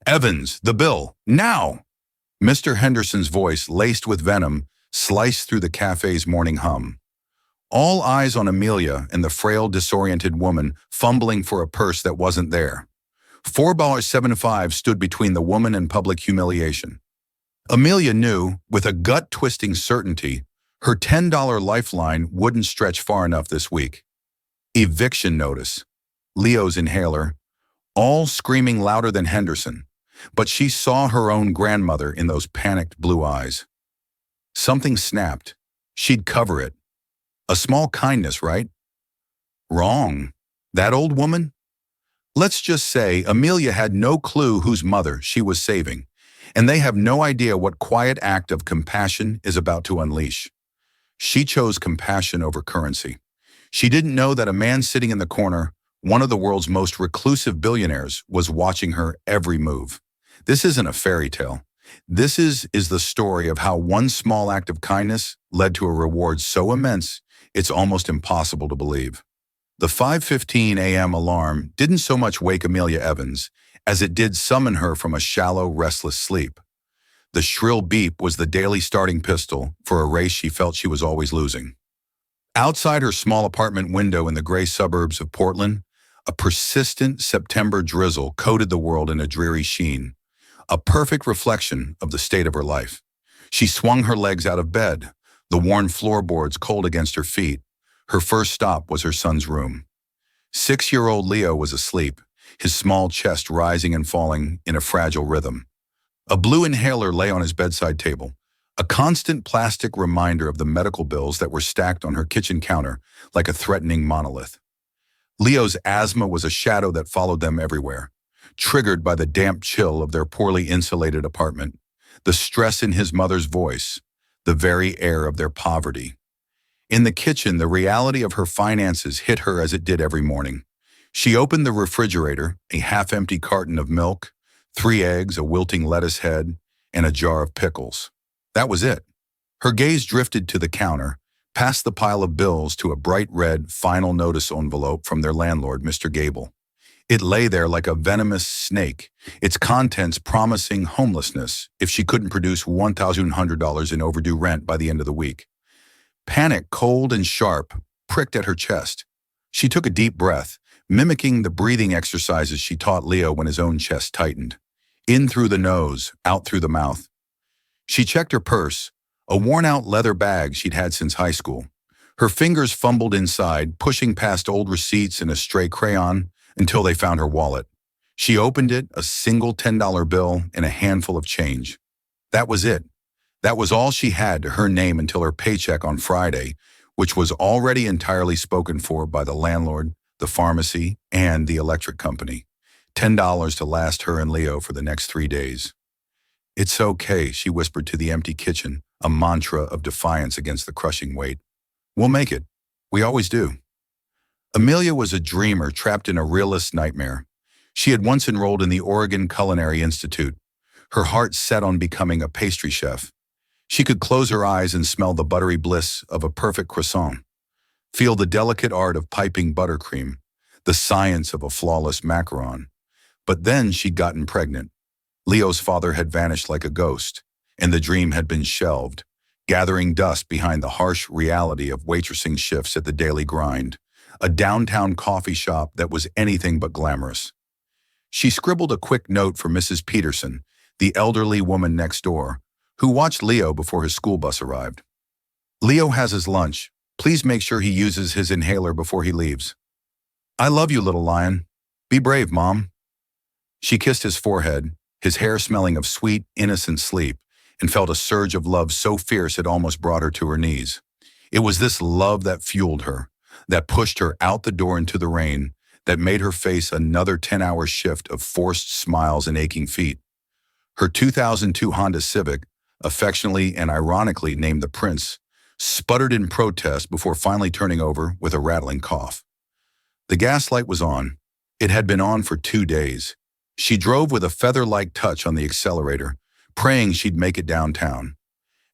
Evans, the bill, now! Mr. Henderson's voice, laced with venom, sliced through the cafe's morning hum. All eyes on Amelia and the frail, disoriented woman fumbling for a purse that wasn't there. $4.75 stood between the woman and public humiliation. Amelia knew, with a gut-twisting certainty, her $10 lifeline wouldn't stretch far enough this week. Eviction notice. Leo's inhaler. All screaming louder than Henderson. But she saw her own grandmother in those panicked blue eyes. Something snapped. She'd cover it. A small kindness, right? Wrong. That old woman? Let's just say Amelia had no clue whose mother she was saving, and they have no idea what quiet act of compassion is about to unleash. She chose compassion over currency. She didn't know that a man sitting in the corner, one of the world's most reclusive billionaires, was watching her every move. This isn't a fairy tale. This is the story of how one small act of kindness led to a reward so immense it's almost impossible to believe. The 5:15 a.m. alarm didn't so much wake Amelia Evans as it did summon her from a shallow, restless sleep. The shrill beep was the daily starting pistol for a race she felt she was always losing. Outside her small apartment window in the gray suburbs of Portland, a persistent September drizzle coated the world in a dreary sheen, a perfect reflection of the state of her life. She swung her legs out of bed, the worn floorboards cold against her feet. Her first stop was her son's room. 6-year-old Leo was asleep, his small chest rising and falling in a fragile rhythm. A blue inhaler lay on his bedside table, a constant plastic reminder of the medical bills that were stacked on her kitchen counter like a threatening monolith. Leo's asthma was a shadow that followed them everywhere, triggered by the damp chill of their poorly insulated apartment, the stress in his mother's voice, the very air of their poverty. In the kitchen, the reality of her finances hit her as it did every morning. She opened the refrigerator, a half-empty carton of milk, 3 eggs, a wilting lettuce head, and a jar of pickles. That was it. Her gaze drifted to the counter, past the pile of bills to a bright red final notice envelope from their landlord, Mr. Gable. It lay there like a venomous snake, its contents promising homelessness if she couldn't produce $1,100 in overdue rent by the end of the week. Panic, cold and sharp, pricked at her chest. She took a deep breath, mimicking the breathing exercises she taught Leo when his own chest tightened. In through the nose, out through the mouth. She checked her purse, a worn-out leather bag she'd had since high school. Her fingers fumbled inside, pushing past old receipts and a stray crayon, until they found her wallet. She opened it, a single $10 bill and a handful of change. That was it. That was all she had to her name until her paycheck on Friday, which was already entirely spoken for by the landlord, the pharmacy, and the electric company. $10 to last her and Leo for the next 3 days. "It's okay," she whispered to the empty kitchen, a mantra of defiance against the crushing weight. "We'll make it. We always do." Amelia was a dreamer trapped in a realist nightmare. She had once enrolled in the Oregon Culinary Institute, her heart set on becoming a pastry chef. She could close her eyes and smell the buttery bliss of a perfect croissant, feel the delicate art of piping buttercream, the science of a flawless macaron. But then she'd gotten pregnant. Leo's father had vanished like a ghost, and the dream had been shelved, gathering dust behind the harsh reality of waitressing shifts at the daily grind, a downtown coffee shop that was anything but glamorous. She scribbled a quick note for Mrs. Peterson, the elderly woman next door, who watched Leo before his school bus arrived. "Leo has his lunch. Please make sure he uses his inhaler before he leaves. I love you, little lion. Be brave, Mom." She kissed his forehead, his hair smelling of sweet, innocent sleep, and felt a surge of love so fierce it almost brought her to her knees. It was this love that fueled her, that pushed her out the door into the rain, that made her face another 10-hour shift of forced smiles and aching feet. Her 2002 Honda Civic, affectionately and ironically named the Prince, sputtered in protest before finally turning over with a rattling cough. The gas light was on. It had been on for 2 days. She drove with a feather-like touch on the accelerator, praying she'd make it downtown.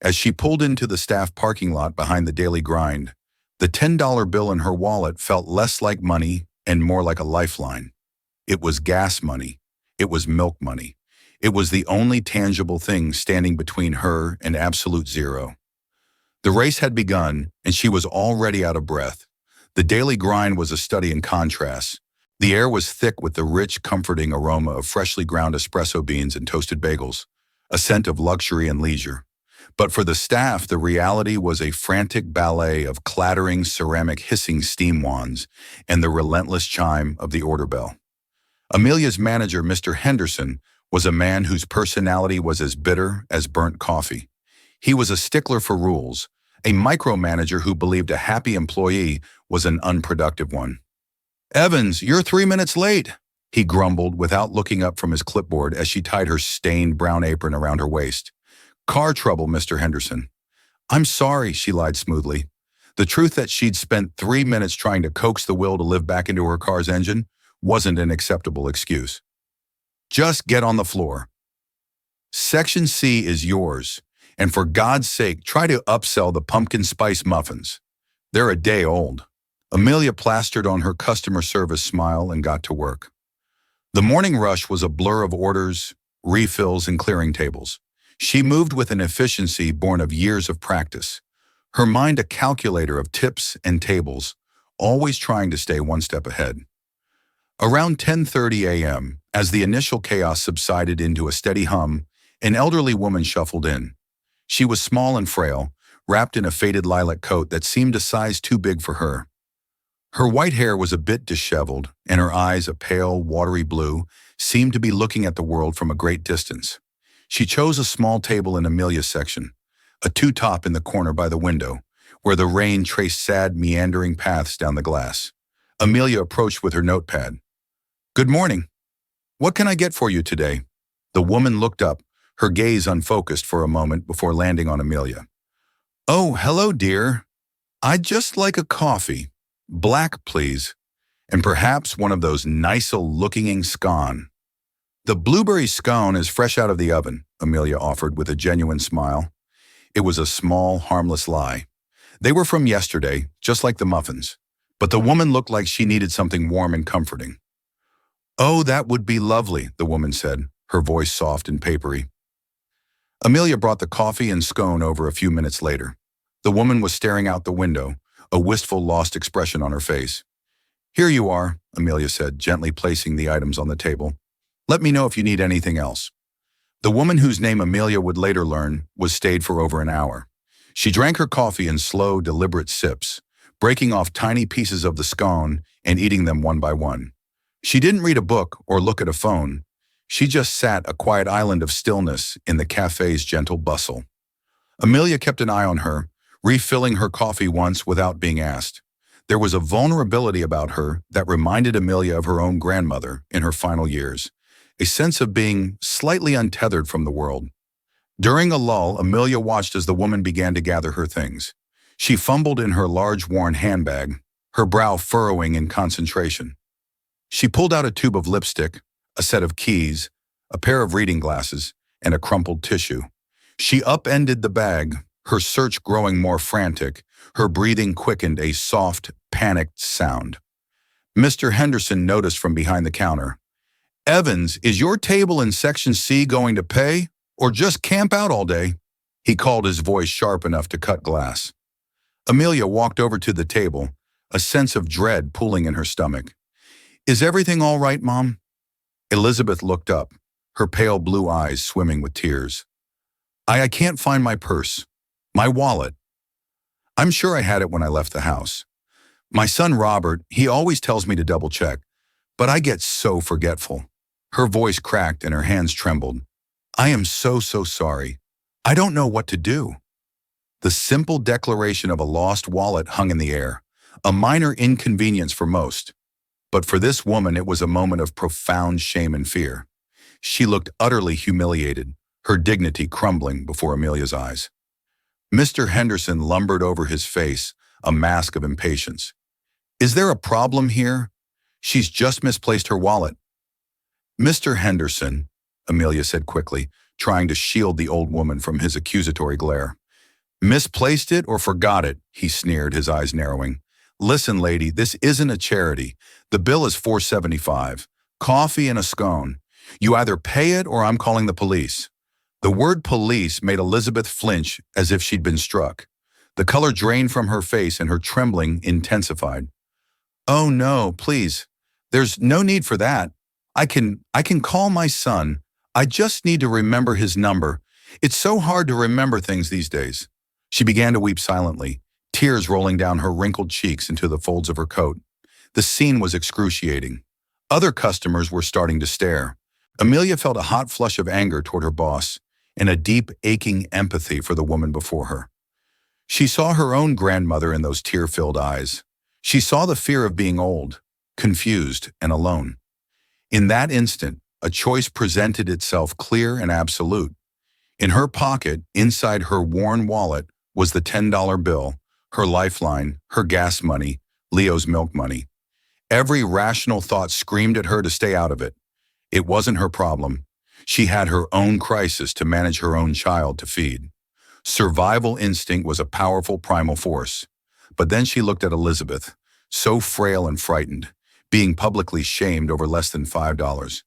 As she pulled into the staff parking lot behind the daily grind, the $10 bill in her wallet felt less like money and more like a lifeline. It was gas money. It was milk money. It was the only tangible thing standing between her and absolute zero. The race had begun, and she was already out of breath. The daily grind was a study in contrast. The air was thick with the rich, comforting aroma of freshly ground espresso beans and toasted bagels, a scent of luxury and leisure. But for the staff, the reality was a frantic ballet of clattering ceramic hissing steam wands and the relentless chime of the order bell. Amelia's manager, Mr. Henderson, was a man whose personality was as bitter as burnt coffee. He was a stickler for rules, a micromanager who believed a happy employee was an unproductive one. "Evans, you're 3 minutes late," he grumbled without looking up from his clipboard as she tied her stained brown apron around her waist. "Car trouble, Mr. Henderson." "I'm sorry," she lied smoothly. The truth that she'd spent 3 minutes trying to coax the will to live back into her car's engine wasn't an acceptable excuse. "Just get on the floor. Section C is yours, and for God's sake, try to upsell the pumpkin spice muffins. They're a day old." Amelia plastered on her customer service smile and got to work. The morning rush was a blur of orders, refills, and clearing tables. She moved with an efficiency born of years of practice, her mind a calculator of tips and tables, always trying to stay one step ahead. Around 10:30 a.m., as the initial chaos subsided into a steady hum, an elderly woman shuffled in. She was small and frail, wrapped in a faded lilac coat that seemed a size too big for her. Her white hair was a bit disheveled, and her eyes, a pale, watery blue, seemed to be looking at the world from a great distance. She chose a small table in Amelia's section, a two-top in the corner by the window, where the rain traced sad, meandering paths down the glass. Amelia approached with her notepad. "Good morning. What can I get for you today?" The woman looked up, her gaze unfocused for a moment before landing on Amelia. "Oh, hello, dear. I'd just like a coffee. Black, please. And perhaps one of those nice-looking scone." "The blueberry scone is fresh out of the oven," Amelia offered with a genuine smile. It was a small, harmless lie. They were from yesterday, just like the muffins. But the woman looked like she needed something warm and comforting. "Oh, that would be lovely," the woman said, her voice soft and papery. Amelia brought the coffee and scone over a few minutes later. The woman was staring out the window, a wistful, lost expression on her face. "Here you are," Amelia said, gently placing the items on the table. "Let me know if you need anything else." The woman, whose name Amelia would later learn, stayed for over an hour. She drank her coffee in slow, deliberate sips, breaking off tiny pieces of the scone and eating them one by one. She didn't read a book or look at a phone. She just sat, a quiet island of stillness in the cafe's gentle bustle. Amelia kept an eye on her, refilling her coffee once without being asked. There was a vulnerability about her that reminded Amelia of her own grandmother in her final years, a sense of being slightly untethered from the world. During a lull, Amelia watched as the woman began to gather her things. She fumbled in her large worn handbag, her brow furrowing in concentration. She pulled out a tube of lipstick, a set of keys, a pair of reading glasses, and a crumpled tissue. She upended the bag, her search growing more frantic, her breathing quickened a soft, panicked sound. Mr. Henderson noticed from behind the counter. "Evans, is your table in Section C going to pay, or just camp out all day?" He called, his voice sharp enough to cut glass. Amelia walked over to the table, a sense of dread pulling in her stomach. "Is everything all right, Mom?" Elizabeth looked up, her pale blue eyes swimming with tears. I can't find my purse. My wallet. I'm sure I had it when I left the house. My son Robert, he always tells me to double check, but I get so forgetful." Her voice cracked and her hands trembled. "I am so sorry. I don't know what to do." The simple declaration of a lost wallet hung in the air, a minor inconvenience for most. But for this woman, it was a moment of profound shame and fear. She looked utterly humiliated, her dignity crumbling before Amelia's eyes. Mr. Henderson lumbered over his face, a mask of impatience. "Is there a problem here? She's just misplaced her wallet." "Mr. Henderson," Amelia said quickly, trying to shield the old woman from his accusatory glare. "Misplaced it or forgot it?" he sneered, his eyes narrowing. "Listen, lady, this isn't a charity. The bill is $4.75. Coffee and a scone. You either pay it or I'm calling the police. The word police made Elizabeth flinch as if she'd been struck. The color drained from her face and her trembling intensified. Oh no, please. There's no need for that. I can call my son. I just need to remember his number. It's so hard to remember things these days. She began to weep silently, tears rolling down her wrinkled cheeks into the folds of her coat. The scene was excruciating. Other customers were starting to stare. Amelia felt a hot flush of anger toward her boss and a deep, aching empathy for the woman before her. She saw her own grandmother in those tear-filled eyes. She saw the fear of being old, confused, and alone. In that instant, a choice presented itself clear and absolute. In her pocket, inside her worn wallet, was the $10 bill, her lifeline, her gas money, Leo's milk money. Every rational thought screamed at her to stay out of it. It wasn't her problem. She had her own crisis to manage, her own child to feed. Survival instinct was a powerful primal force. But then she looked at Elizabeth, so frail and frightened, being publicly shamed over less than $5.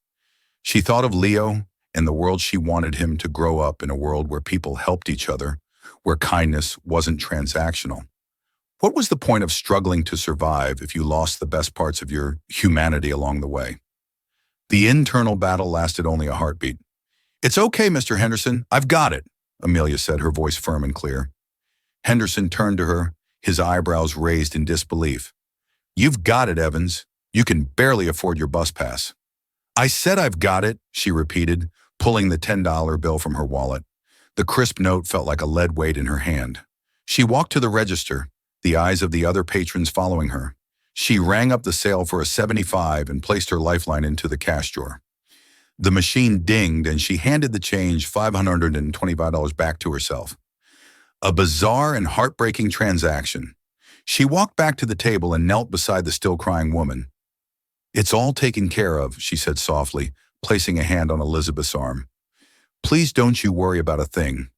She thought of Leo and the world she wanted him to grow up in, a world where people helped each other, where kindness wasn't transactional. What was the point of struggling to survive if you lost the best parts of your humanity along the way? The internal battle lasted only a heartbeat. "It's okay, Mr. Henderson. I've got it," Amelia said, her voice firm and clear. Henderson turned to her, his eyebrows raised in disbelief. "You've got it, Evans. You can barely afford your bus pass." "I said I've got it," she repeated, pulling the $10 bill from her wallet. The crisp note felt like a lead weight in her hand. She walked to the register, the eyes of the other patrons following her. She rang up the sale for a 75 and placed her lifeline into the cash drawer. The machine dinged and she handed the change, $525 back to herself. A bizarre and heartbreaking transaction. She walked back to the table and knelt beside the still crying woman. "It's all taken care of," she said softly, placing a hand on Elizabeth's arm. "Please don't you worry about a thing."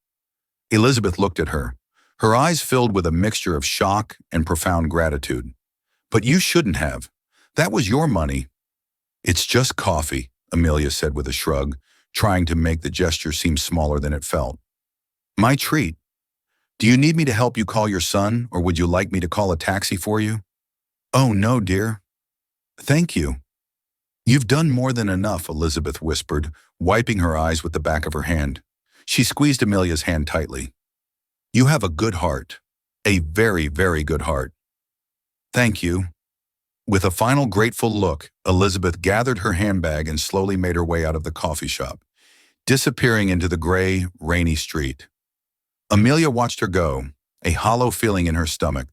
Elizabeth looked at her, her eyes filled with a mixture of shock and profound gratitude. "But you shouldn't have. That was your money." "It's just coffee," Amelia said with a shrug, trying to make the gesture seem smaller than it felt. "My treat. Do you need me to help you call your son, or would you like me to call a taxi for you?" "Oh, no, dear. Thank you." "You've done more than enough," Elizabeth whispered, wiping her eyes with the back of her hand. She squeezed Amelia's hand tightly. "You have a good heart. A very, very good heart." "Thank you." With a final grateful look, Elizabeth gathered her handbag and slowly made her way out of the coffee shop, disappearing into the gray, rainy street. Amelia watched her go, a hollow feeling in her stomach.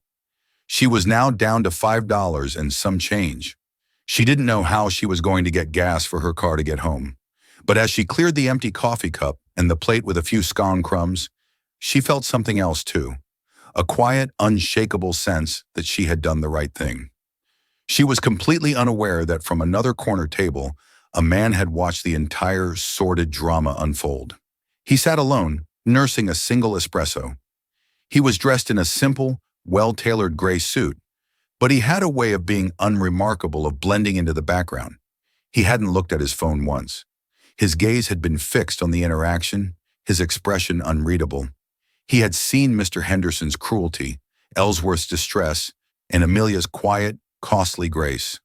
She was now down to $5 and some change. She didn't know how she was going to get gas for her car to get home. But as she cleared the empty coffee cup and the plate with a few scone crumbs, she felt something else too. A quiet, unshakable sense that she had done the right thing. She was completely unaware that from another corner table, a man had watched the entire sordid drama unfold. He sat alone, nursing a single espresso. He was dressed in a simple, well-tailored gray suit, but he had a way of being unremarkable, of blending into the background. He hadn't looked at his phone once. His gaze had been fixed on the interaction, his expression unreadable. He had seen Mr. Henderson's cruelty, Ellsworth's distress, and Amelia's quiet, costly grace.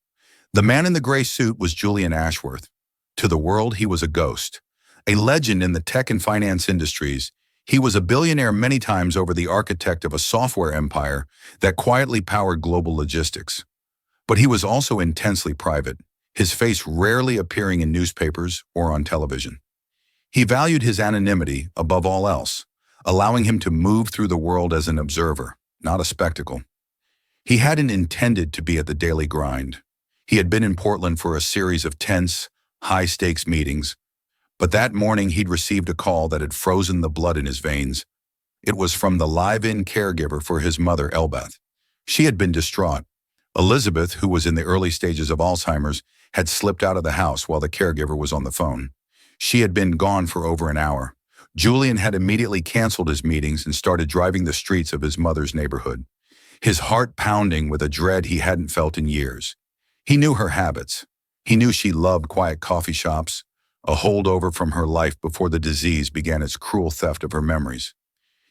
The man in the gray suit was Julian Ashworth. To the world, he was a ghost. A legend in the tech and finance industries, he was a billionaire many times over, the architect of a software empire that quietly powered global logistics. But he was also intensely private, his face rarely appearing in newspapers or on television. He valued his anonymity above all else, allowing him to move through the world as an observer, not a spectacle. He hadn't intended to be at the daily grind. He had been in Portland for a series of tense, high-stakes meetings, but that morning he'd received a call that had frozen the blood in his veins. It was from the live-in caregiver for his mother, Elbeth. She had been distraught. Elizabeth, who was in the early stages of Alzheimer's, had slipped out of the house while the caregiver was on the phone. She had been gone for over an hour. Julian had immediately canceled his meetings and started driving the streets of his mother's neighborhood, his heart pounding with a dread he hadn't felt in years. He knew her habits. He knew she loved quiet coffee shops, a holdover from her life before the disease began its cruel theft of her memories.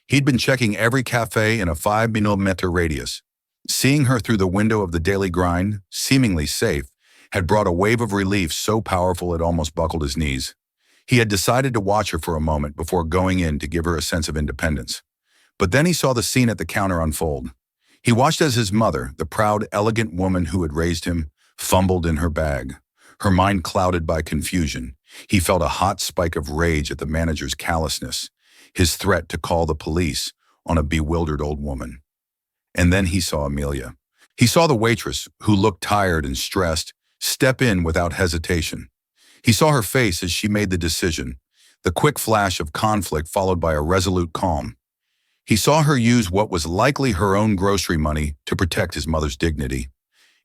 He'd been checking every cafe in a 5-kilometer radius. Seeing her through the window of the daily grind, seemingly safe, had brought a wave of relief so powerful it almost buckled his knees. He had decided to watch her for a moment before going in to give her a sense of independence. But then he saw the scene at the counter unfold. He watched as his mother, the proud, elegant woman who had raised him, fumbled in her bag, her mind clouded by confusion. He felt a hot spike of rage at the manager's callousness, his threat to call the police on a bewildered old woman. And then he saw Amelia. He saw the waitress, who looked tired and stressed, step in without hesitation. He saw her face as she made the decision, the quick flash of conflict followed by a resolute calm. He saw her use what was likely her own grocery money to protect his mother's dignity.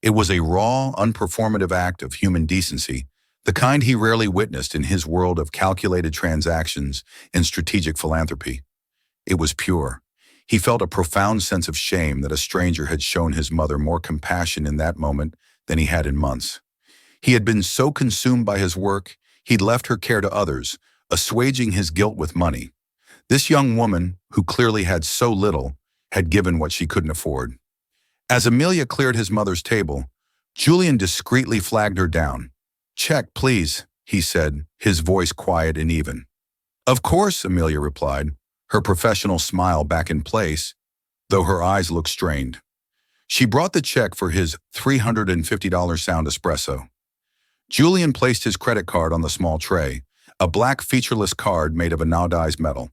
It was a raw, unperformative act of human decency, the kind he rarely witnessed in his world of calculated transactions and strategic philanthropy. It was pure. He felt a profound sense of shame that a stranger had shown his mother more compassion in that moment than he had in months. He had been so consumed by his work, he'd left her care to others, assuaging his guilt with money. This young woman, who clearly had so little, had given what she couldn't afford. As Amelia cleared his mother's table, Julian discreetly flagged her down. "Check, please," he said, his voice quiet and even. "Of course," Amelia replied, her professional smile back in place, though her eyes looked strained. She brought the check for his $350 sound espresso. Julian placed his credit card on the small tray, a black featureless card made of anodized metal.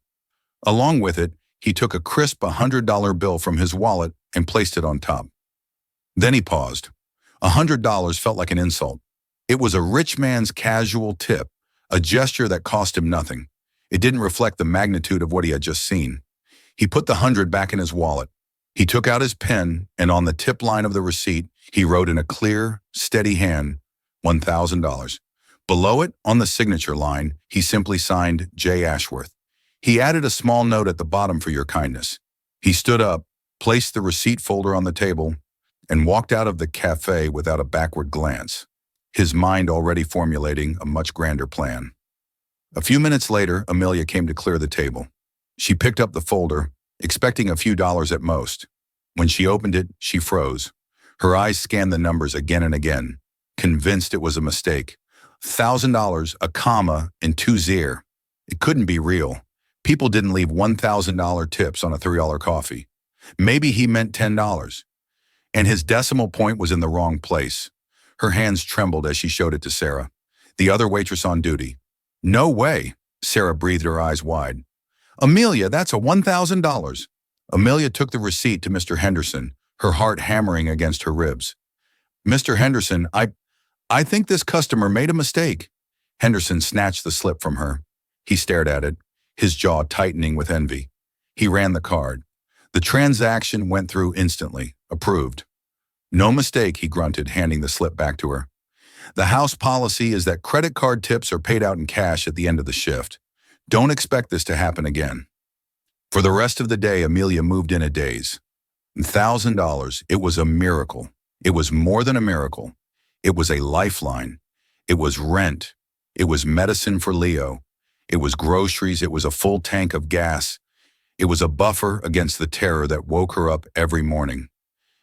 Along with it, he took a crisp $100 bill from his wallet and placed it on top. Then he paused. $100 felt like an insult. It was a rich man's casual tip, a gesture that cost him nothing. It didn't reflect the magnitude of what he had just seen. He put the 100 back in his wallet. He took out his pen, and on the tip line of the receipt, he wrote in a clear, steady hand, $1,000. Below it, on the signature line, he simply signed J. Ashworth. He added a small note at the bottom for your kindness. He stood up, placed the receipt folder on the table, and walked out of the cafe without a backward glance, his mind already formulating a much grander plan. A few minutes later, Amelia came to clear the table. She picked up the folder, expecting a few dollars at most. When she opened it, she froze. Her eyes scanned the numbers again and again, convinced it was a mistake. $1,000, a comma, and 2 zero. It couldn't be real. People didn't leave $1,000 tips on a $3 coffee. Maybe he meant $10. And his decimal point was in the wrong place. Her hands trembled as she showed it to Sarah, the other waitress on duty. "No way," Sarah breathed, her eyes wide. "Amelia, that's a $1,000. Amelia took the receipt to Mr. Henderson, her heart hammering against her ribs. "Mr. Henderson, I think this customer made a mistake." Henderson snatched the slip from her. He stared at it, his jaw tightening with envy. He ran the card. The transaction went through instantly. Approved. "No mistake," he grunted, handing the slip back to her. "The house policy is that credit card tips are paid out in cash at the end of the shift. Don't expect this to happen again." For the rest of the day, Amelia moved in a daze. $1,000. It was a miracle. It was more than a miracle. It was a lifeline. It was rent. It was medicine for Leo. It was groceries. It was a full tank of gas. It was a buffer against the terror that woke her up every morning.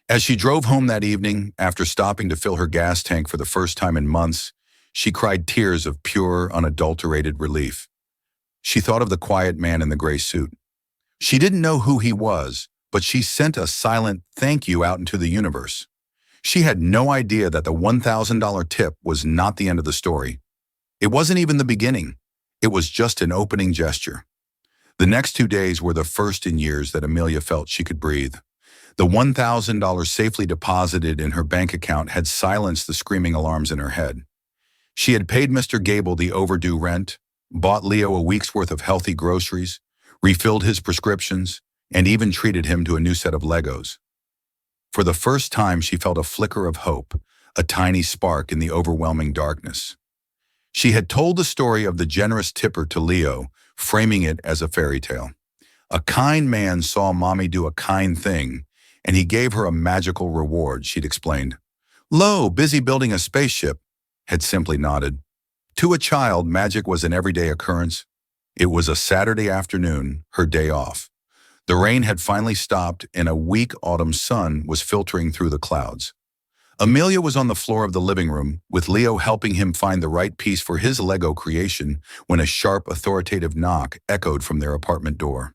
As she drove home that evening, after stopping to fill her gas tank for the first time in months, she cried tears of pure, unadulterated relief. She thought of the quiet man in the gray suit. She didn't know who he was, but she sent a silent thank you out into the universe. She had no idea that the $1,000 tip was not the end of the story. It wasn't even the beginning. It was just an opening gesture. The next 2 days were the first in years that Amelia felt she could breathe. The $1,000 safely deposited in her bank account had silenced the screaming alarms in her head. She had paid Mr. Gable the overdue rent, bought Leo a week's worth of healthy groceries, refilled his prescriptions, and even treated him to a new set of Legos. For the first time, she felt a flicker of hope, a tiny spark in the overwhelming darkness. She had told the story of the generous tipper to Leo, framing it as a fairy tale. A kind man saw Mommy do a kind thing, and he gave her a magical reward, she'd explained. Lo, busy building a spaceship, had simply nodded. To a child, magic was an everyday occurrence. It was a Saturday afternoon, her day off. The rain had finally stopped and a weak autumn sun was filtering through the clouds. Amelia was on the floor of the living room, with Leo helping him find the right piece for his Lego creation when a sharp, authoritative knock echoed from their apartment door.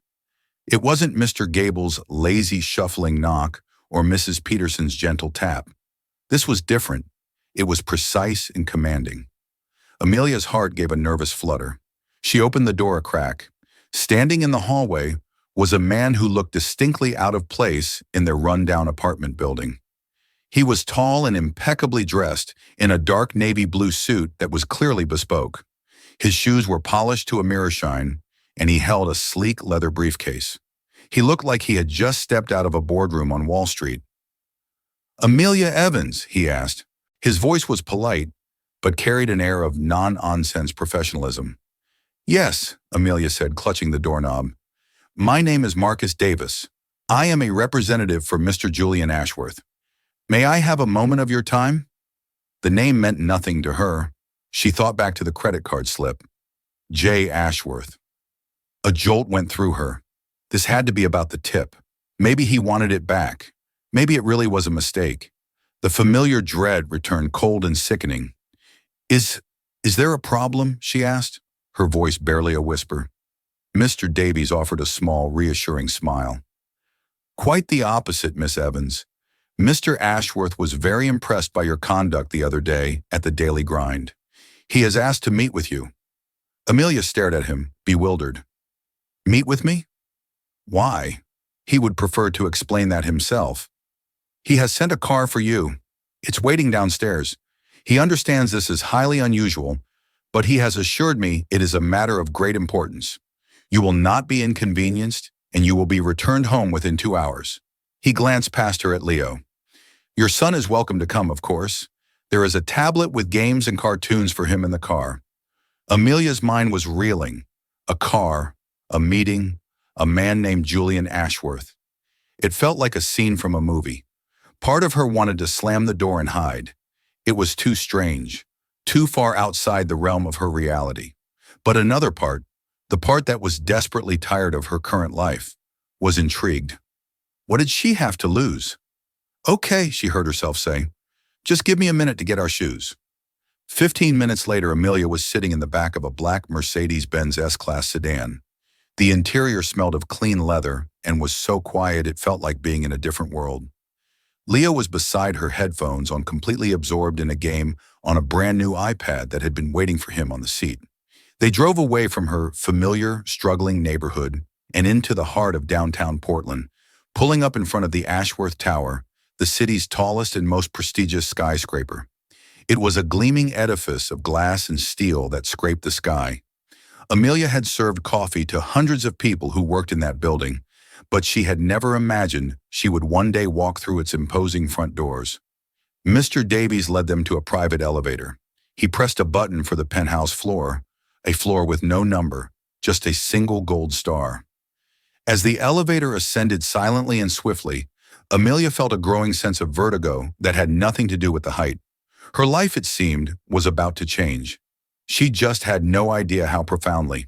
It wasn't Mr. Gable's lazy, shuffling knock or Mrs. Peterson's gentle tap. This was different. It was precise and commanding. Amelia's heart gave a nervous flutter. She opened the door a crack. Standing in the hallway was a man who looked distinctly out of place in their run-down apartment building. He was tall and impeccably dressed in a dark navy blue suit that was clearly bespoke. His shoes were polished to a mirror shine, and he held a sleek leather briefcase. He looked like he had just stepped out of a boardroom on Wall Street. "Amelia Evans," he asked. His voice was polite, but carried an air of non-nonsense professionalism. "Yes," Amelia said, clutching the doorknob. "My name is Marcus Davis. I am a representative for Mr. Julian Ashworth. May I have a moment of your time?" The name meant nothing to her. She thought back to the credit card slip. J. Ashworth. A jolt went through her. This had to be about the tip. Maybe he wanted it back. Maybe it really was a mistake. The familiar dread returned cold and sickening. Is there a problem?" she asked, her voice barely a whisper. Mr. Davies offered a small, reassuring smile. "Quite the opposite, Miss Evans. Mr. Ashworth was very impressed by your conduct the other day at the Daily Grind. He has asked to meet with you." Amelia stared at him, bewildered. "Meet with me? Why?" He would prefer to explain that himself. "He has sent a car for you. It's waiting downstairs. He understands this is highly unusual, but he has assured me it is a matter of great importance. You will not be inconvenienced, and you will be returned home within 2 hours." He glanced past her at Leo. "Your son is welcome to come, of course. There is a tablet with games and cartoons for him in the car." Amelia's mind was reeling. A car, a meeting, a man named Julian Ashworth. It felt like a scene from a movie. Part of her wanted to slam the door and hide. It was too strange, too far outside the realm of her reality. But another part, the part that was desperately tired of her current life, was intrigued. What did she have to lose? "Okay," she heard herself say. "Just give me a minute to get our shoes." 15 minutes later, Amelia was sitting in the back of a black Mercedes-Benz S-Class sedan. The interior smelled of clean leather and was so quiet it felt like being in a different world. Leo was beside her, headphones on, completely absorbed in a game on a brand new iPad that had been waiting for him on the seat. They drove away from her familiar, struggling neighborhood and into the heart of downtown Portland, pulling up in front of the Ashworth Tower, the city's tallest and most prestigious skyscraper. It was a gleaming edifice of glass and steel that scraped the sky. Amelia had served coffee to hundreds of people who worked in that building, but she had never imagined she would one day walk through its imposing front doors. Mr. Davies led them to a private elevator. He pressed a button for the penthouse floor, a floor with no number, just a single gold star. As the elevator ascended silently and swiftly, Amelia felt a growing sense of vertigo that had nothing to do with the height. Her life, it seemed, was about to change. She just had no idea how profoundly.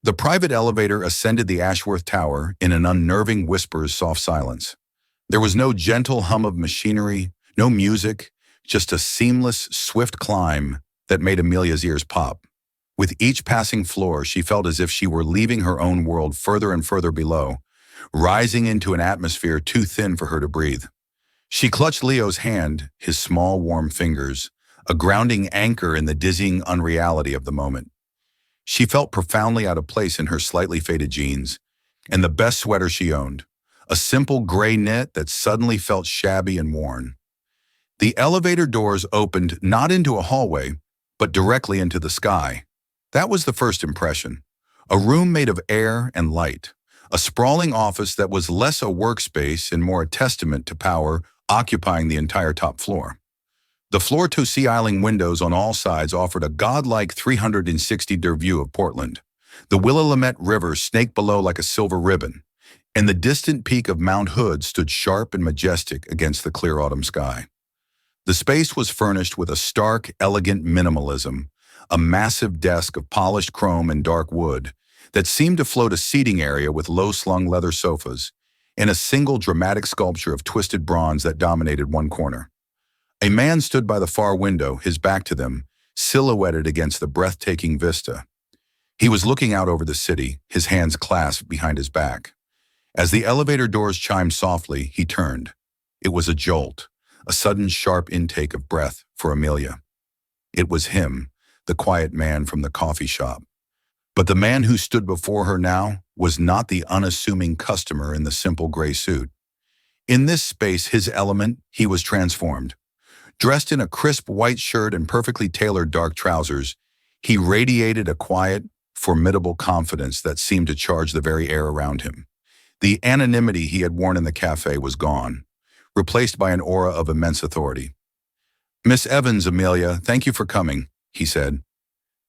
The private elevator ascended the Ashworth Tower in an unnerving whisper's soft silence. There was no gentle hum of machinery, no music, just a seamless, swift climb that made Amelia's ears pop. With each passing floor, she felt as if she were leaving her own world further and further below, rising into an atmosphere too thin for her to breathe. She clutched Leo's hand, his small, warm fingers, a grounding anchor in the dizzying unreality of the moment. She felt profoundly out of place in her slightly faded jeans, and the best sweater she owned, a simple gray knit that suddenly felt shabby and worn. The elevator doors opened not into a hallway, but directly into the sky. That was the first impression. A room made of air and light, a sprawling office that was less a workspace and more a testament to power occupying the entire top floor. The floor-to-ceiling windows on all sides offered a godlike 360-degree view of Portland. The Willamette River snaked below like a silver ribbon, and the distant peak of Mount Hood stood sharp and majestic against the clear autumn sky. The space was furnished with a stark, elegant minimalism, a massive desk of polished chrome and dark wood that seemed to float a seating area with low-slung leather sofas, and a single dramatic sculpture of twisted bronze that dominated one corner. A man stood by the far window, his back to them, silhouetted against the breathtaking vista. He was looking out over the city, his hands clasped behind his back. As the elevator doors chimed softly, he turned. It was a jolt, a sudden sharp intake of breath for Amelia. It was him, the quiet man from the coffee shop. But the man who stood before her now was not the unassuming customer in the simple gray suit. In this space, his element, he was transformed. Dressed in a crisp white shirt and perfectly tailored dark trousers, he radiated a quiet, formidable confidence that seemed to charge the very air around him. The anonymity he had worn in the cafe was gone, replaced by an aura of immense authority. "Miss Evans, Amelia, thank you for coming," he said.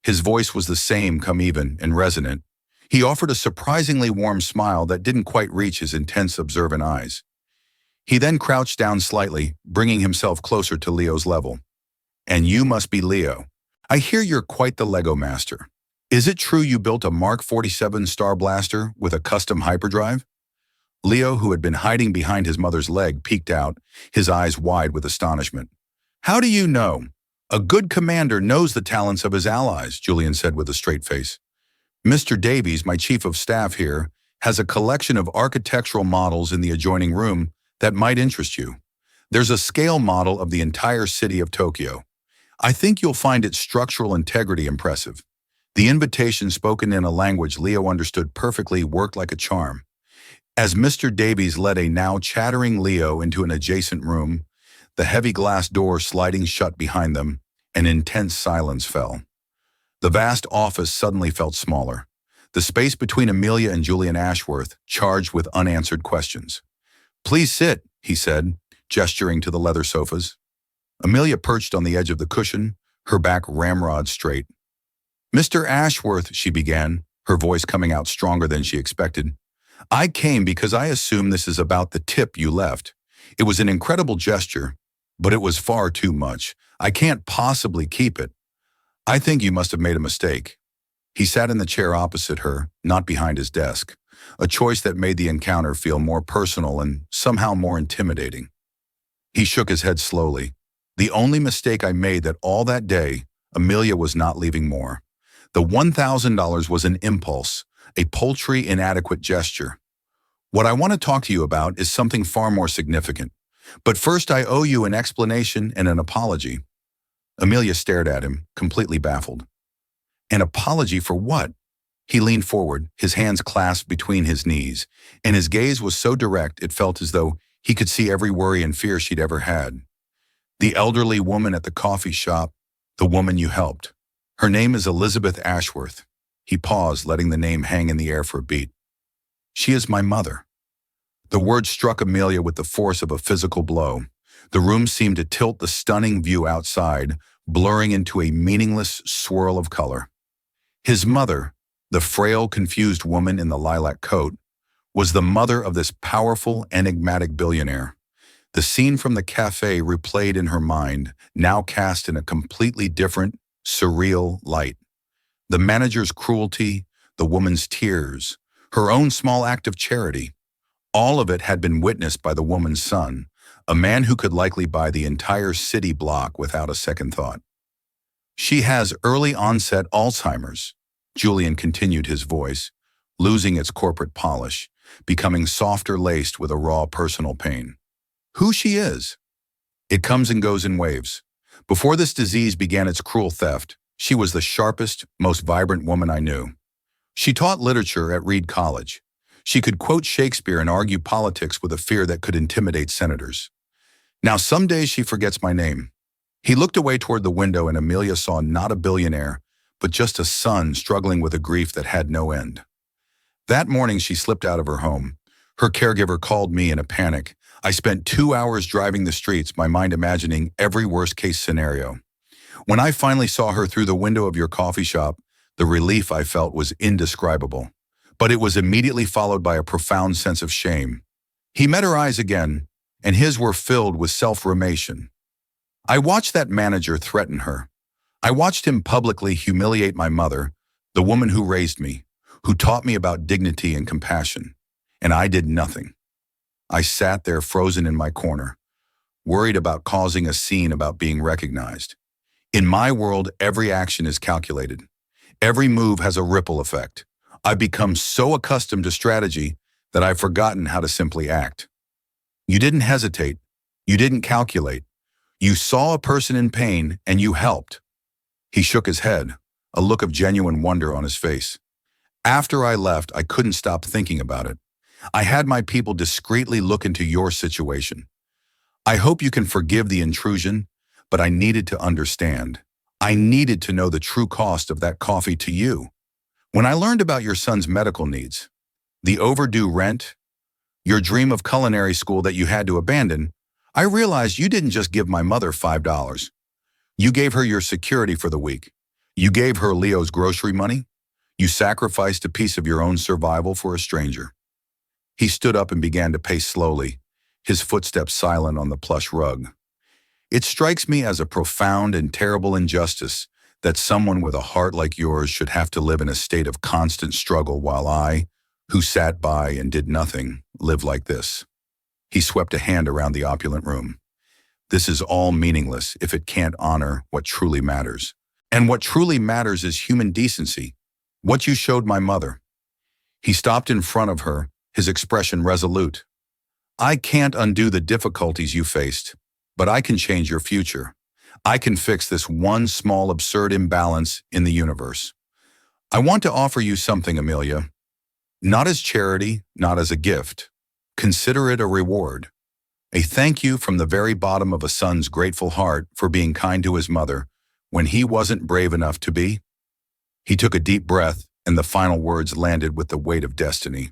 His voice was the same, come even, and resonant. He offered a surprisingly warm smile that didn't quite reach his intense, observant eyes. He then crouched down slightly, bringing himself closer to Leo's level. "And you must be Leo. I hear you're quite the Lego master. Is it true you built a Mark 47 Star Blaster with a custom hyperdrive?" Leo, who had been hiding behind his mother's leg, peeked out, his eyes wide with astonishment. "How do you know? A good commander knows the talents of his allies," Julian said with a straight face. "Mr. Davies, my chief of staff here, has a collection of architectural models in the adjoining room that might interest you. There's a scale model of the entire city of Tokyo. I think you'll find its structural integrity impressive." The invitation, spoken in a language Leo understood perfectly, worked like a charm. As Mr. Davies led a now chattering Leo into an adjacent room, the heavy glass door sliding shut behind them, an intense silence fell. The vast office suddenly felt smaller, the space between Amelia and Julian Ashworth charged with unanswered questions. "Please sit," he said, gesturing to the leather sofas. Amelia perched on the edge of the cushion, her back ramrod straight. "Mr. Ashworth," she began, her voice coming out stronger than she expected, "I came because I assume this is about the tip you left. It was an incredible gesture, but it was far too much. I can't possibly keep it. I think you must have made a mistake." He sat in the chair opposite her, not behind his desk, a choice that made the encounter feel more personal and somehow more intimidating. He shook his head slowly. "The only mistake I made all that day, Amelia, was not leaving more. The $1,000 was an impulse, a paltry, inadequate gesture. What I want to talk to you about is something far more significant. But first I owe you an explanation and an apology." Amelia stared at him, completely baffled. "An apology for what?" He leaned forward, his hands clasped between his knees, and his gaze was so direct it felt as though he could see every worry and fear she'd ever had. "The elderly woman at the coffee shop, the woman you helped. Her name is Elizabeth Ashworth." He paused, letting the name hang in the air for a beat. "She is my mother." The word struck Amelia with the force of a physical blow. The room seemed to tilt, the stunning view outside, blurring into a meaningless swirl of color. His mother, the frail, confused woman in the lilac coat, was the mother of this powerful, enigmatic billionaire. The scene from the cafe replayed in her mind, now cast in a completely different, surreal light. The manager's cruelty, the woman's tears, her own small act of charity. All of it had been witnessed by the woman's son, a man who could likely buy the entire city block without a second thought. "She has early onset Alzheimer's," Julian continued, his voice, losing its corporate polish, becoming softer, laced with a raw personal pain. "Who she is? It comes and goes in waves. Before this disease began its cruel theft, she was the sharpest, most vibrant woman I knew. She taught literature at Reed College. She could quote Shakespeare and argue politics with a fear that could intimidate senators. Now some days she forgets my name." He looked away toward the window, and Amelia saw not a billionaire, but just a son struggling with a grief that had no end. That morning she slipped out of her home. Her caregiver called me in a panic. I spent 2 hours driving the streets, my mind imagining every worst-case scenario. When I finally saw her through the window of your coffee shop, the relief I felt was indescribable. But it was immediately followed by a profound sense of shame. He met her eyes again, and his were filled with self-remation. "I watched that manager threaten her. I watched him publicly humiliate my mother, the woman who raised me, who taught me about dignity and compassion, and I did nothing. I sat there frozen in my corner, worried about causing a scene about being recognized. In my world, every action is calculated. Every move has a ripple effect. I've become so accustomed to strategy that I've forgotten how to simply act. You didn't hesitate. You didn't calculate. You saw a person in pain and you helped. He shook his head, a look of genuine wonder on his face. After I left, I couldn't stop thinking about it. I had my people discreetly look into your situation. I hope you can forgive the intrusion, but I needed to understand. I needed to know the true cost of that coffee to you. When I learned about your son's medical needs, the overdue rent, your dream of culinary school that you had to abandon, I realized you didn't just give my mother $5. You gave her your security for the week. You gave her Leo's grocery money. You sacrificed a piece of your own survival for a stranger. He stood up and began to pace slowly, his footsteps silent on the plush rug. It strikes me as a profound and terrible injustice that someone with a heart like yours should have to live in a state of constant struggle while I, who sat by and did nothing, live like this. He swept a hand around the opulent room. This is all meaningless if it can't honor what truly matters. And what truly matters is human decency, what you showed my mother. He stopped in front of her, his expression resolute. I can't undo the difficulties you faced, but I can change your future. I can fix this one small absurd imbalance in the universe. I want to offer you something, Amelia. Not as charity, not as a gift. Consider it a reward. A thank you from the very bottom of a son's grateful heart for being kind to his mother when he wasn't brave enough to be. He took a deep breath, and the final words landed with the weight of destiny.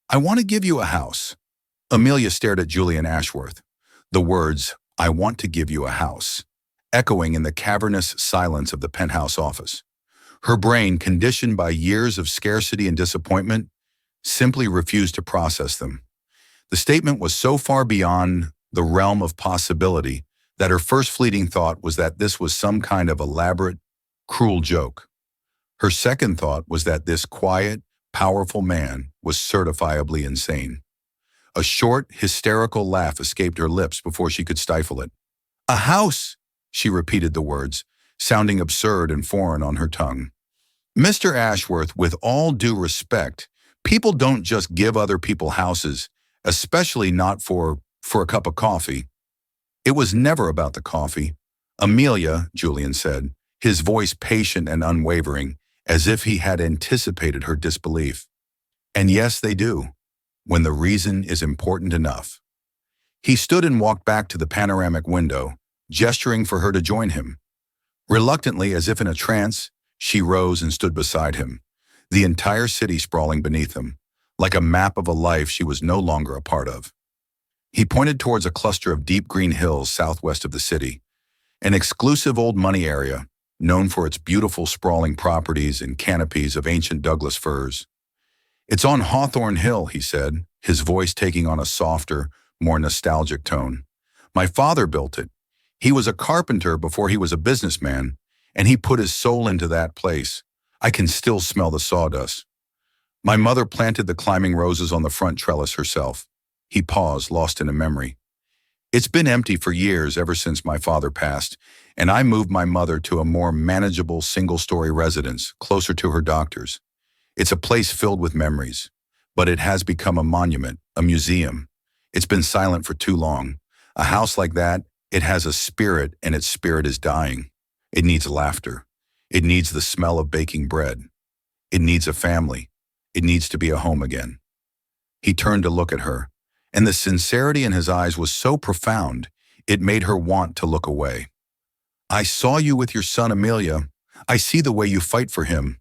I want to give you a house. Amelia stared at Julian Ashworth. The words, I want to give you a house, echoing in the cavernous silence of the penthouse office. Her brain, conditioned by years of scarcity and disappointment, simply refused to process them. The statement was so far beyond the realm of possibility that her first fleeting thought was that this was some kind of elaborate, cruel joke. Her second thought was that this quiet, powerful man was certifiably insane. A short, hysterical laugh escaped her lips before she could stifle it. A house, she repeated the words, sounding absurd and foreign on her tongue. Mr. Ashworth, with all due respect, people don't just give other people houses, especially not for a cup of coffee. It was never about the coffee. Amelia, Julian said, his voice patient and unwavering, as if he had anticipated her disbelief. And yes, they do, when the reason is important enough. He stood and walked back to the panoramic window, gesturing for her to join him. Reluctantly, as if in a trance, she rose and stood beside him, the entire city sprawling beneath him, like a map of a life she was no longer a part of. He pointed towards a cluster of deep green hills southwest of the city, an exclusive old money area, known for its beautiful sprawling properties and canopies of ancient Douglas firs. It's on Hawthorne Hill, he said, his voice taking on a softer, more nostalgic tone. My father built it. He was a carpenter before he was a businessman, and he put his soul into that place. I can still smell the sawdust. My mother planted the climbing roses on the front trellis herself. He paused, lost in a memory. It's been empty for years ever since my father passed, and I moved my mother to a more manageable single-story residence closer to her doctors. It's a place filled with memories, but it has become a monument, a museum. It's been silent for too long. A house like that, it has a spirit, and its spirit is dying. It needs laughter. It needs the smell of baking bread. It needs a family. It needs to be a home again. He turned to look at her, and the sincerity in his eyes was so profound, it made her want to look away. I saw you with your son, Amelia. I see the way you fight for him.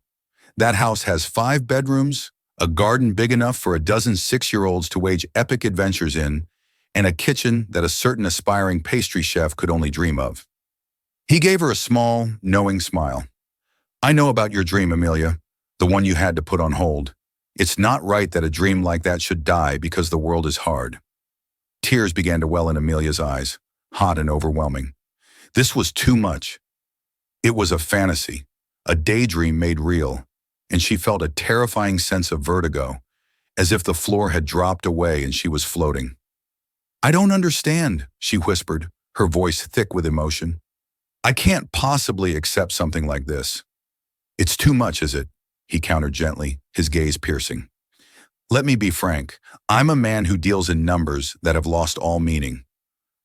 That house has 5 bedrooms, a garden big enough for a dozen 6-year-olds to wage epic adventures in, and a kitchen that a certain aspiring pastry chef could only dream of. He gave her a small, knowing smile. I know about your dream, Amelia, the one you had to put on hold. It's not right that a dream like that should die because the world is hard. Tears began to well in Amelia's eyes, hot and overwhelming. This was too much. It was a fantasy, a daydream made real, and she felt a terrifying sense of vertigo, as if the floor had dropped away and she was floating. "I don't understand," she whispered, her voice thick with emotion. "I can't possibly accept something like this." "It's too much, is it?" he countered gently, his gaze piercing. "Let me be frank. I'm a man who deals in numbers that have lost all meaning.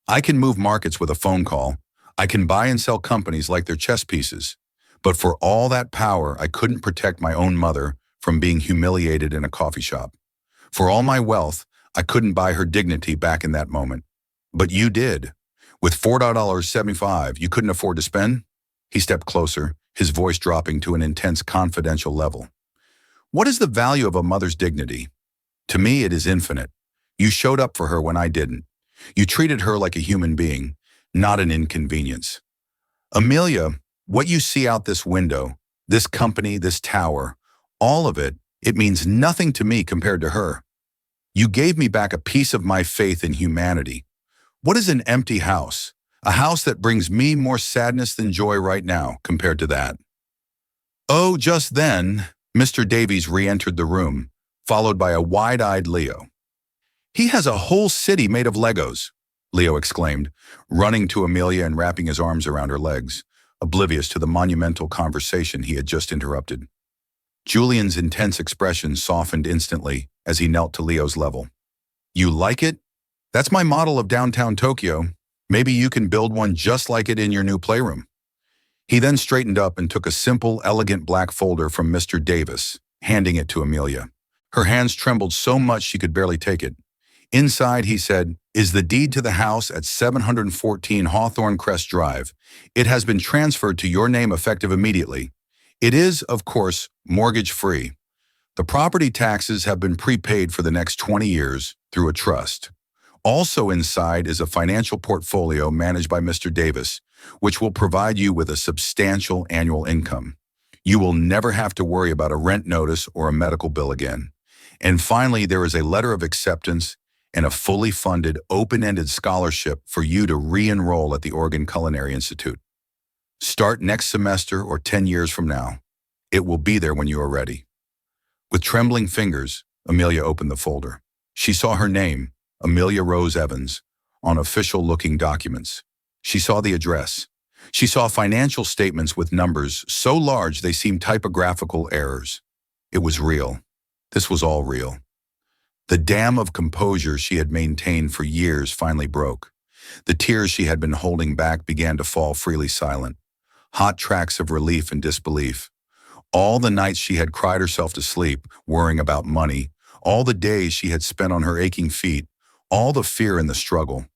I can move markets with a phone call. I can buy and sell companies like they're chess pieces. But for all that power, I couldn't protect my own mother from being humiliated in a coffee shop. For all my wealth, I couldn't buy her dignity back in that moment. But you did. With $4.75, you couldn't afford to spend?" He stepped closer, his voice dropping to an intense confidential level. "What is the value of a mother's dignity? To me, it is infinite. You showed up for her when I didn't. You treated her like a human being, not an inconvenience. Amelia, what you see out this window, this company, this tower, all of it, it means nothing to me compared to her. You gave me back a piece of my faith in humanity. What is an empty house? A house that brings me more sadness than joy right now compared to that." Oh, just then, Mr. Davies re-entered the room, followed by a wide-eyed Leo. "He has a whole city made of Legos," Leo exclaimed, running to Amelia and wrapping his arms around her legs, oblivious to the monumental conversation he had just interrupted. Julian's intense expression softened instantly as he knelt to Leo's level. "You like it? That's my model of downtown Tokyo. Maybe you can build one just like it in your new playroom." He then straightened up and took a simple, elegant black folder from Mr. Davis, handing it to Amelia. Her hands trembled so much she could barely take it. Inside, he said, "is the deed to the house at 714 Hawthorne Crest Drive. It has been transferred to your name effective immediately. It is, of course, mortgage-free. The property taxes have been prepaid for the next 20 years through a trust. Also inside is a financial portfolio managed by Mr. Davis, which will provide you with a substantial annual income. You will never have to worry about a rent notice or a medical bill again. And finally, there is a letter of acceptance and a fully funded, open-ended scholarship for you to re-enroll at the Oregon Culinary Institute. Start next semester or 10 years from now. It will be there when you are ready." With trembling fingers, Amelia opened the folder. She saw her name, Amelia Rose Evans, on official-looking documents. She saw the address. She saw financial statements with numbers so large they seemed typographical errors. It was real. This was all real. The dam of composure she had maintained for years finally broke. The tears she had been holding back began to fall freely silent. Hot tracks of relief and disbelief. All the nights she had cried herself to sleep, worrying about money, all the days she had spent on her aching feet, all the fear and the struggle.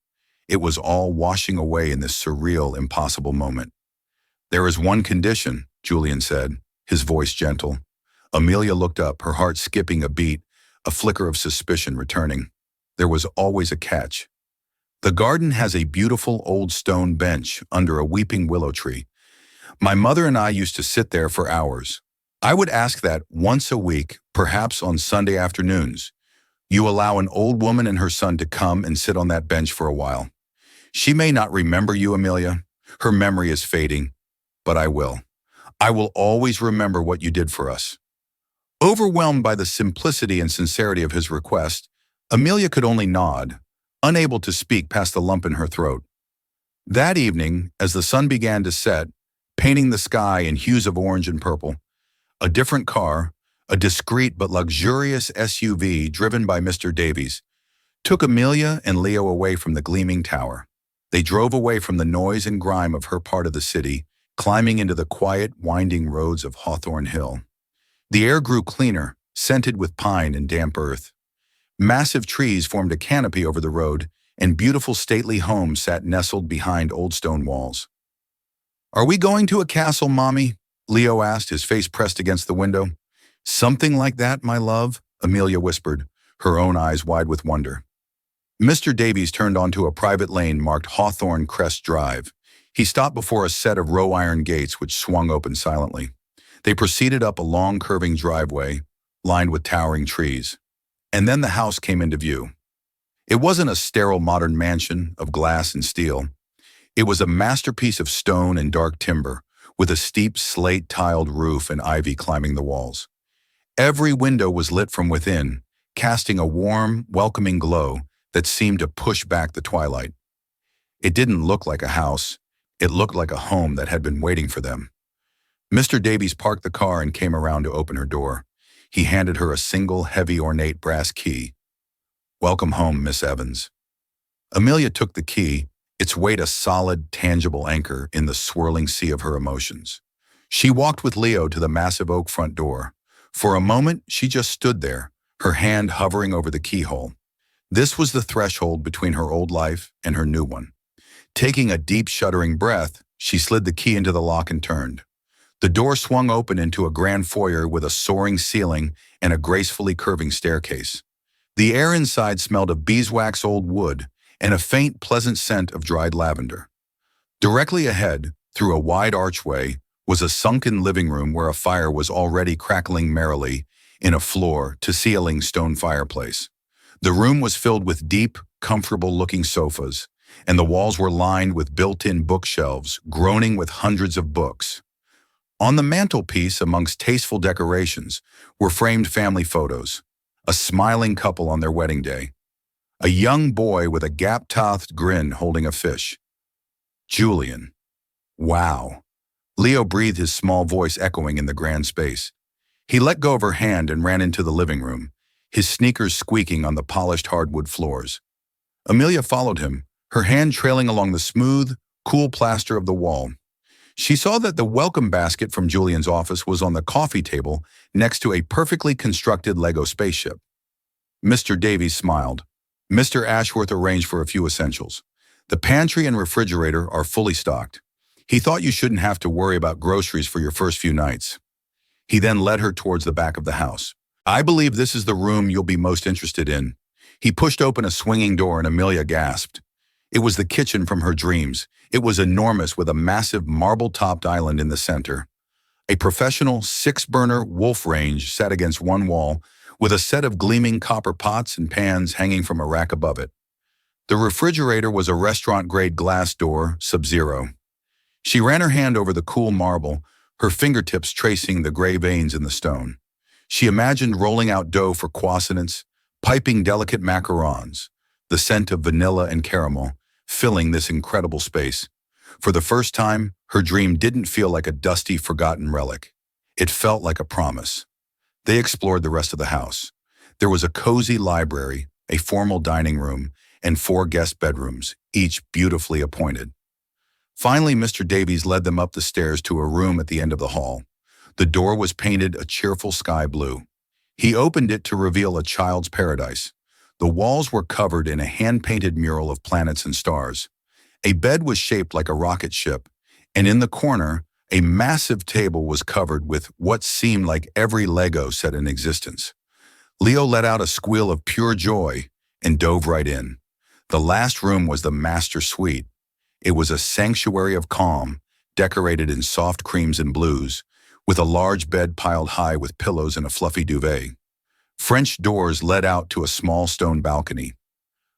It was all washing away in this surreal, impossible moment. "There is one condition," Julian said, his voice gentle. Amelia looked up, her heart skipping a beat, a flicker of suspicion returning. There was always a catch. "The garden has a beautiful old stone bench under a weeping willow tree. My mother and I used to sit there for hours. I would ask that once a week, perhaps on Sunday afternoons, you allow an old woman and her son to come and sit on that bench for a while. She may not remember you, Amelia. Her memory is fading, but I will. I will always remember what you did for us." Overwhelmed by the simplicity and sincerity of his request, Amelia could only nod, unable to speak past the lump in her throat. That evening, as the sun began to set, painting the sky in hues of orange and purple, a different car, a discreet but luxurious SUV driven by Mr. Davies, took Amelia and Leo away from the gleaming tower. They drove away from the noise and grime of her part of the city, climbing into the quiet, winding roads of Hawthorne Hill. The air grew cleaner, scented with pine and damp earth. Massive trees formed a canopy over the road, and beautiful stately homes sat nestled behind old stone walls. "Are we going to a castle, Mommy?" Leo asked, his face pressed against the window. "Something like that, my love," Amelia whispered, her own eyes wide with wonder. Mr. Davies turned onto a private lane marked Hawthorne Crest Drive. He stopped before a set of wrought-iron gates which swung open silently. They proceeded up a long curving driveway, lined with towering trees. And then the house came into view. It wasn't a sterile modern mansion of glass and steel. It was a masterpiece of stone and dark timber, with a steep slate-tiled roof and ivy climbing the walls. Every window was lit from within, casting a warm, welcoming glow that seemed to push back the twilight. It didn't look like a house. It looked like a home that had been waiting for them. Mr. Davies parked the car and came around to open her door. He handed her a single, heavy, ornate brass key. "Welcome home, Miss Evans." Amelia took the key, its weight a solid, tangible anchor in the swirling sea of her emotions. She walked with Leo to the massive oak front door. For a moment, she just stood there, her hand hovering over the keyhole. This was the threshold between her old life and her new one. Taking a deep, shuddering breath, she slid the key into the lock and turned. The door swung open into a grand foyer with a soaring ceiling and a gracefully curving staircase. The air inside smelled of beeswax old wood and a faint, pleasant scent of dried lavender. Directly ahead, through a wide archway, was a sunken living room where a fire was already crackling merrily in a floor-to-ceiling stone fireplace. The room was filled with deep, comfortable-looking sofas, and the walls were lined with built-in bookshelves, groaning with hundreds of books. On the mantelpiece, amongst tasteful decorations, were framed family photos, a smiling couple on their wedding day, a young boy with a gap-toothed grin holding a fish. Julian. Wow. Leo breathed, his small voice echoing in the grand space. He let go of her hand and ran into the living room, his sneakers squeaking on the polished hardwood floors. Amelia followed him, her hand trailing along the smooth, cool plaster of the wall. She saw that the welcome basket from Julian's office was on the coffee table next to a perfectly constructed Lego spaceship. Mr. Davies smiled. Mr. Ashworth arranged for a few essentials. The pantry and refrigerator are fully stocked. He thought you shouldn't have to worry about groceries for your first few nights. He then led her towards the back of the house. "I believe this is the room you'll be most interested in." He pushed open a swinging door and Amelia gasped. It was the kitchen from her dreams. It was enormous with a massive marble-topped island in the center. A professional 6-burner wolf range sat against one wall with a set of gleaming copper pots and pans hanging from a rack above it. The refrigerator was a restaurant-grade glass door, Sub-Zero. She ran her hand over the cool marble, her fingertips tracing the gray veins in the stone. She imagined rolling out dough for croissants, piping delicate macarons, the scent of vanilla and caramel, filling this incredible space. For the first time, her dream didn't feel like a dusty, forgotten relic. It felt like a promise. They explored the rest of the house. There was a cozy library, a formal dining room, and 4 guest bedrooms, each beautifully appointed. Finally, Mr. Davies led them up the stairs to a room at the end of the hall. The door was painted a cheerful sky blue. He opened it to reveal a child's paradise. The walls were covered in a hand-painted mural of planets and stars. A bed was shaped like a rocket ship, and in the corner, a massive table was covered with what seemed like every Lego set in existence. Leo let out a squeal of pure joy and dove right in. The last room was the master suite. It was a sanctuary of calm, decorated in soft creams and blues, with a large bed piled high with pillows and a fluffy duvet. French doors led out to a small stone balcony.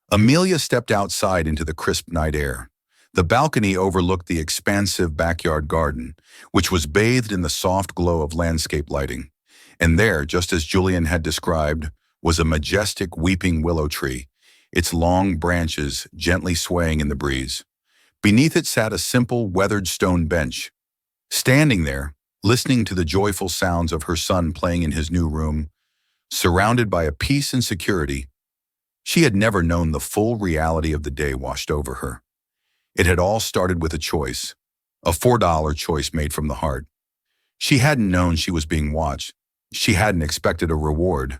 Amelia stepped outside into the crisp night air. The balcony overlooked the expansive backyard garden, which was bathed in the soft glow of landscape lighting. And there, just as Julian had described, was a majestic weeping willow tree, its long branches gently swaying in the breeze. Beneath it sat a simple, weathered stone bench. Standing there, listening to the joyful sounds of her son playing in his new room, surrounded by a peace and security, she had never known the full reality of the day washed over her. It had all started with a choice, a $4 choice made from the heart. She hadn't known she was being watched. She hadn't expected a reward.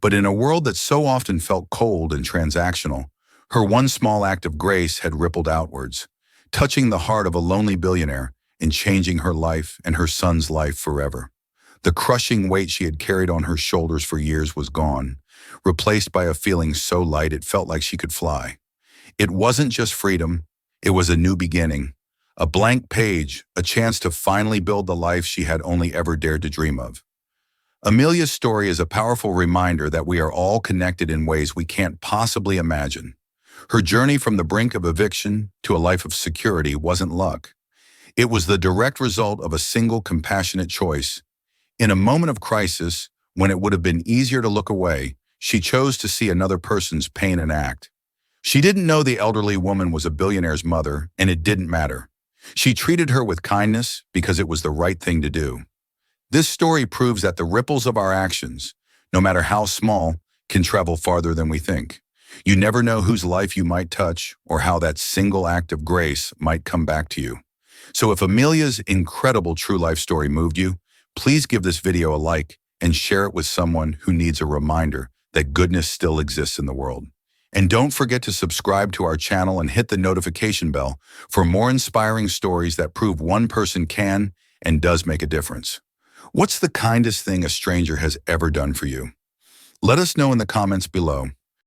But in a world that so often felt cold and transactional, her one small act of grace had rippled outwards, touching the heart of a lonely billionaire and changing her life and her son's life forever. The crushing weight she had carried on her shoulders for years was gone, replaced by a feeling so light it felt like she could fly. It wasn't just freedom, it was a new beginning, a blank page, a chance to finally build the life she had only ever dared to dream of. Amelia's story is a powerful reminder that we are all connected in ways we can't possibly imagine. Her journey from the brink of eviction to a life of security wasn't luck. It was the direct result of a single compassionate choice. In a moment of crisis, when it would have been easier to look away, she chose to see another person's pain and act. She didn't know the elderly woman was a billionaire's mother, and it didn't matter. She treated her with kindness because it was the right thing to do. This story proves that the ripples of our actions, no matter how small, can travel farther than we think. You never know whose life you might touch or how that single act of grace might come back to you. So if Amelia's incredible true life story moved you, please give this video a like and share it with someone who needs a reminder that goodness still exists in the world. And don't forget to subscribe to our channel and hit the notification bell for more inspiring stories that prove one person can and does make a difference. What's the kindest thing a stranger has ever done for you? Let us know in the comments below.